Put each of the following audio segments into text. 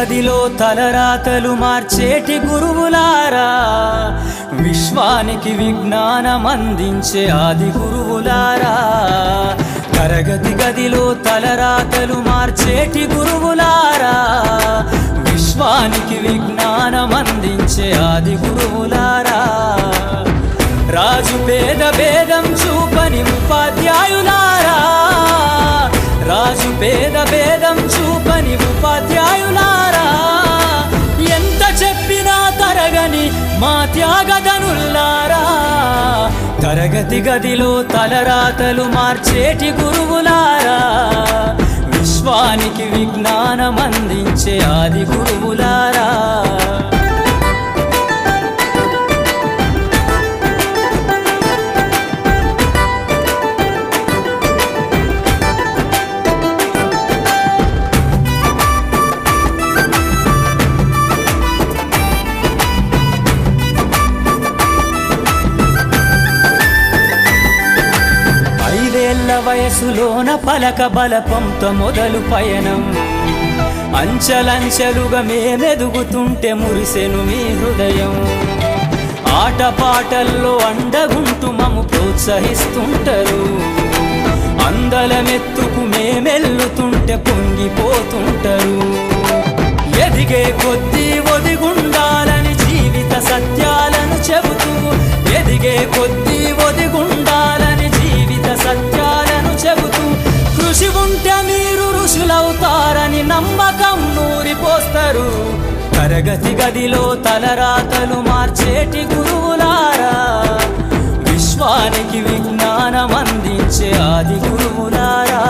గదిలో తలరాతలు మార్చేటి గురువులారా, విశ్వానికి విజ్ఞానం అందించే ఆది గురువులారా. తరగతి గదిలో తలరాతలు మార్చేటి గురువులారా, విశ్వానికి విజ్ఞానం అందించే ఆది గురువులారా. రాజు పేద భేదం చూపని ఉపాధ్యాయులారా, రాజు పేద భేదం చూపని ఉపాధ్యాయులారా. ఎంత చెప్పినా తరగని మా త్యాగధనుల్లారా, తరగతి గదిలో తలరాతలు మార్చేటి గురువులారా, విశ్వానికి విజ్ఞానం అందించే ఆది గురువులారా. వయసులోన పలక బలపంతో మొదలు పయనం, అంచలంచెలుగా మేమెదుగుతుంటే మురిసెను మీ హృదయం. ఆటపాటల్లో అండగుంటూ మము ప్రోత్సహిస్తుంటారు, అందలమెత్తుకు మేమెల్లుతుంటే పొంగిపోతుంటారు. ఎదిగే కొద్దీ ఒదిగుండాలని జీవిత సత్యాలను చెబుతూ, ఎదిగే కొద్దీ ఒదిగుండాలని జీవిత సత్యాలను చెబుతూ, కృషి ఉంటే మీరు ఋషులవుతారని నమ్మకం నూరిపోస్తారు. తరగతి గదిలో తలరాతలు మార్చేటి గురువులారా, విశ్వానికి విజ్ఞానం అందించే ఆది గురువులారా.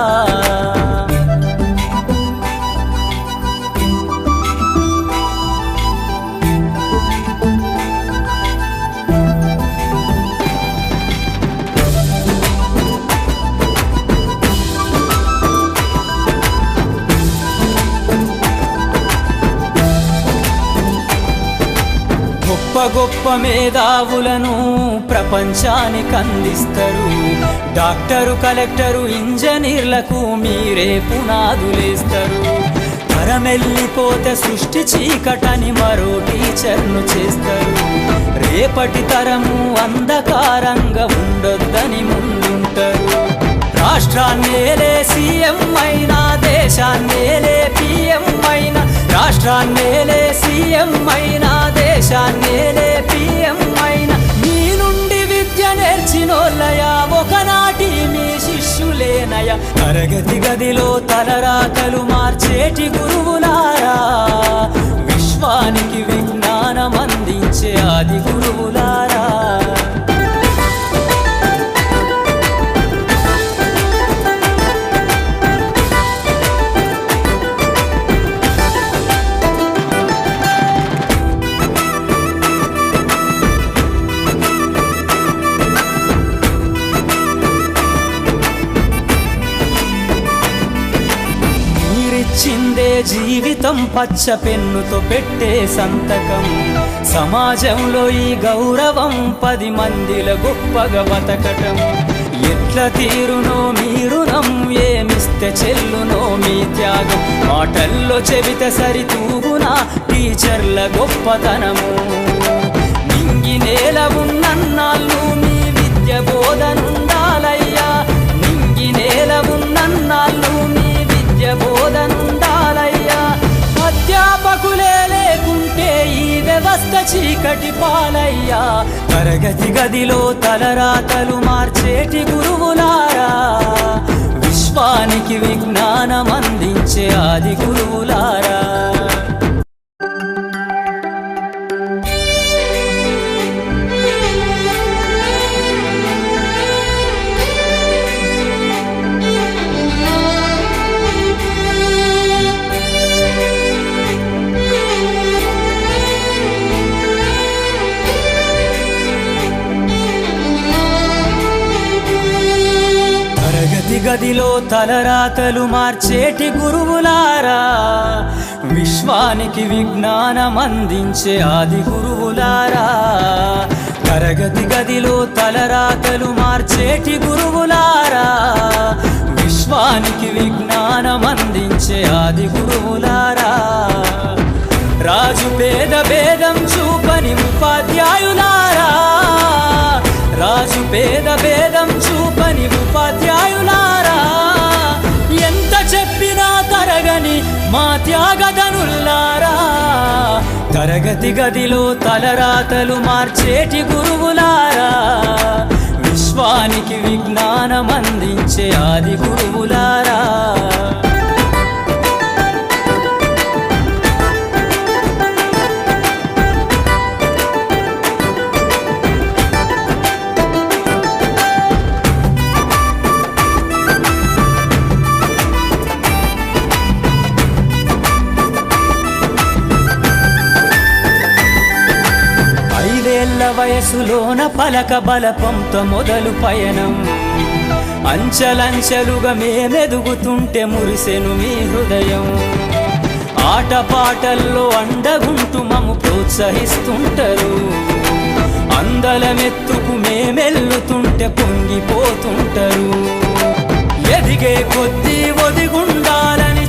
గొప్ప గొప్ప మేధావులను ప్రపంచానికి అందిస్తారు. డాక్టరు, కలెక్టరు, ఇంజనీర్లకు మీరే పునాదులేస్తారు. తరమెల్లిపోతే సృష్టి చీకటని మరో టీచర్ను చేస్తారు. రేపటి తరము అంధకారంగా ఉండొద్దని ముందుంటారు. రాష్ట్రాన్నేలే సీఎం అయినా, దేశాన్నేలే పిఎం అయినా, రాష్ట్రాన్నేలే సీఎం అయినా, దేశాన్నేలే పిఎం అయినా, మీ నుండి విద్య నేర్చినోళ్ళయా, ఒకనాటి మీ శిష్యులేనయా. తరగతి గదిలో తలరాతలు మార్చేటి గురువులారా, విశ్వానికి విజ్ఞానం అందించే ఆది గురువులారా. చిందే జీవితం పచ్చ పెన్నుతో పెట్టే సంతకం, సమాజంలో ఈ గౌరవం 10 మందిల గొప్పగా బతకటం. ఎట్ల తీరునో మీ రుణం, ఏమిస్తే చెల్లునో మీ త్యాగం. మాటల్లో చెబితే సరితూగునా టీచర్ల గొప్పతనము. నింగి నేల ఉన్నన్నాళ్ళు మీ విద్య బోధనుండాలయ్యా, నింగి నేల ఉన్నన్నాళ్ళు మీ విద్య బోధనుండాలయ్యా. అధ్యాపకులే లేకుంటే ఈ వ్యవస్థ చీకటి పాలయ్యా. తరగతి గదిలో తలరాతలు మార్చేటి గురువులారా, విశ్వానికి విజ్ఞానం అందించే ఆది గురువులారా. గదిలో తలరాతలు మార్చేటి గురువులారా, విశ్వానికి విజ్ఞానం అందించే ఆది గురువులారా. తరగతి గదిలో తలరాతలు మార్చేటి గురువులారా, విశ్వానికి విజ్ఞానం అందించే ఆది గురువులారా. రాజు పేద భేదం చూపని ఉపాధ్యాయులారా, రాజు పేద భేదం చూపని ఉపాధ్యాయులారా, ఎంత చెప్పినా తరగని మా త్యాగధనుల్లారా, తరగతి గదిలో తలరాతలు మార్చేటి గురువులారా, విశ్వానికి విజ్ఞానం అందించే ఆది గురువులారా. వయసులోన పలక బలపంతో మొదలు పయనం, అంచలంచెలుగా మేమెదుగుతుంటే మురిసెను మీ హృదయం, ఆటపాటల్లో అండగుంటూ మము ప్రోత్సహిస్తుంటారు, అందలమెత్తుకు మేమెల్లుతుంటే పొంగిపోతుంటారు, ఎదిగే కొద్దీ ఒదిగుండాలని